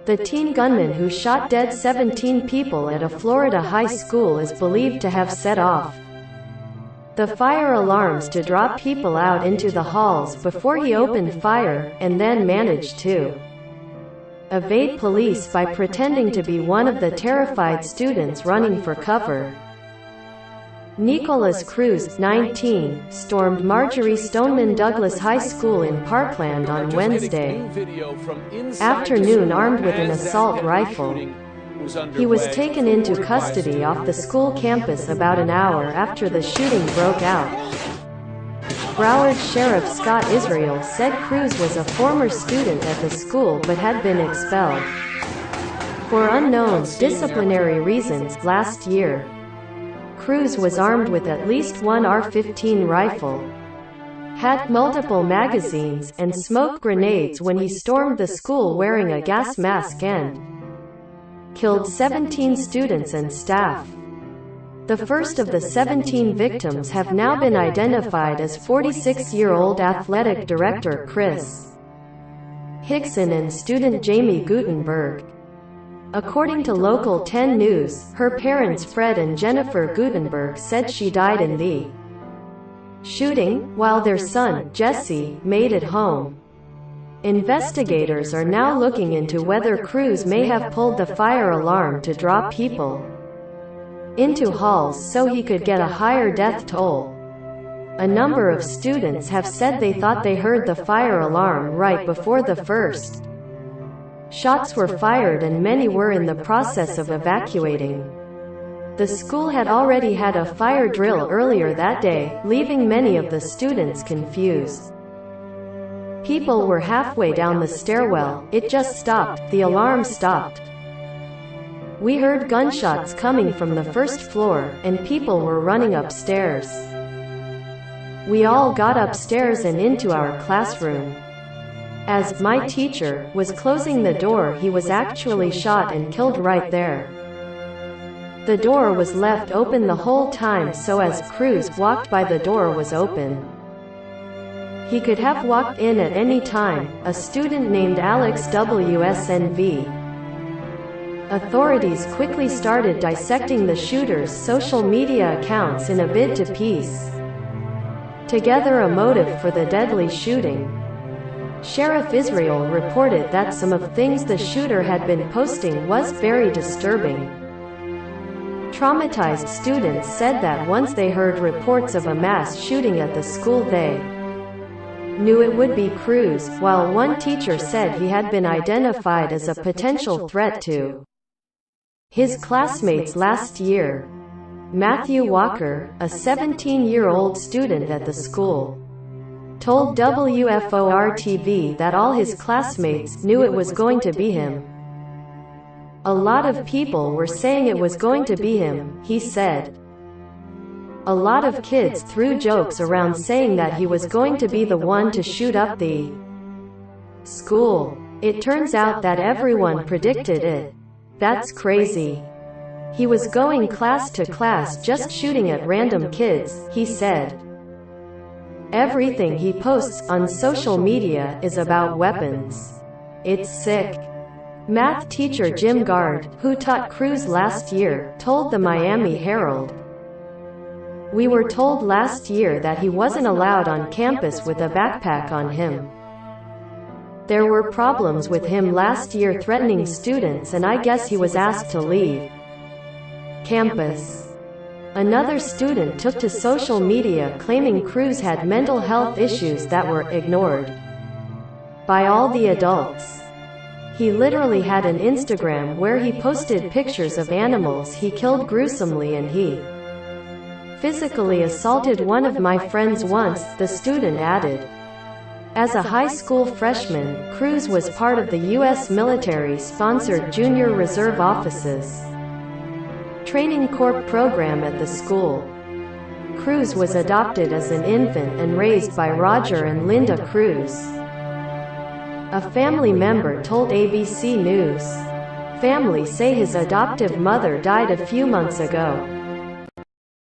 The teen gunman who shot dead 17 people at a Florida high school is believed to have set off the fire alarms to draw people out into the halls before he opened fire, and then managed to evade police by pretending to be one of the terrified students running for cover. Nikolas Cruz, 19, stormed Marjory Stoneman Douglas High School in Parkland on Wednesday afternoon armed with an assault rifle. He was taken into custody off the school campus about an hour after the shooting broke out. Broward Sheriff Scott Israel said Cruz was a former student at the school but had been expelled for unknown disciplinary reasons last year. Cruz was armed with at least one AR-15 rifle, had multiple magazines, and smoke grenades when he stormed the school wearing a gas mask and killed 17 students and staff. The first of the 17 victims have now been identified as 46-year-old athletic director Chris Hickson and student Jamie Gutenberg. According to Local 10 News, her parents Fred and Jennifer Gutenberg said she died in the shooting, while their son, Jesse, made it home. Investigators are now looking into whether Cruz may have pulled the fire alarm to draw people into halls so he could get a higher death toll. A number of students have said they thought they heard the fire alarm right before the first shots were fired, and many were in the process of evacuating. The school had already had a fire drill earlier that day, leaving many of the students confused. People were halfway down the stairwell, it just stopped, the alarm stopped. We heard gunshots coming from the first floor, and people were running upstairs. We all got upstairs and into our classroom. As my teacher was closing the door, he was actually shot and killed right there. The door was left open the whole time, so as Cruz walked by, the door was open. He could have walked in at any time, a student named Alex WSNV. Authorities quickly started dissecting the shooter's social media accounts in a bid to piece together a motive for the deadly shooting. Sheriff Israel reported that some of things the shooter had been posting was very disturbing. Traumatized students said that once they heard reports of a mass shooting at the school, they knew it would be Cruz, while one teacher said he had been identified as a potential threat to his classmates last year. Matthew Walker, a 17-year-old student at the school, told WFOR-TV that all his classmates knew it was going to be him. A lot of people were saying it was going to be him, he said. A lot of kids threw jokes around saying that he was going to be the one to shoot up the school. It turns out that everyone predicted it. That's crazy. He was going class to class just shooting at random kids, he said. Everything he posts on social media is about weapons. It's sick. Math teacher Jim Gard, who taught Cruz last year, told the Miami Herald, "We were told last year that he wasn't allowed on campus with a backpack on him. There were problems with him last year threatening students, and I guess he was asked to leave campus." Another student took to social media claiming Cruz had mental health issues that were ignored by all the adults. He literally had an Instagram where he posted pictures of animals he killed gruesomely, and he physically assaulted one of my friends once, the student added. As a high school freshman, Cruz was part of the U.S. military-sponsored Junior Reserve Officers Training Corps program at the school. Cruz was adopted as an infant and raised by Roger and Linda Cruz. A family member told ABC News. Family say his adoptive mother died a few months ago.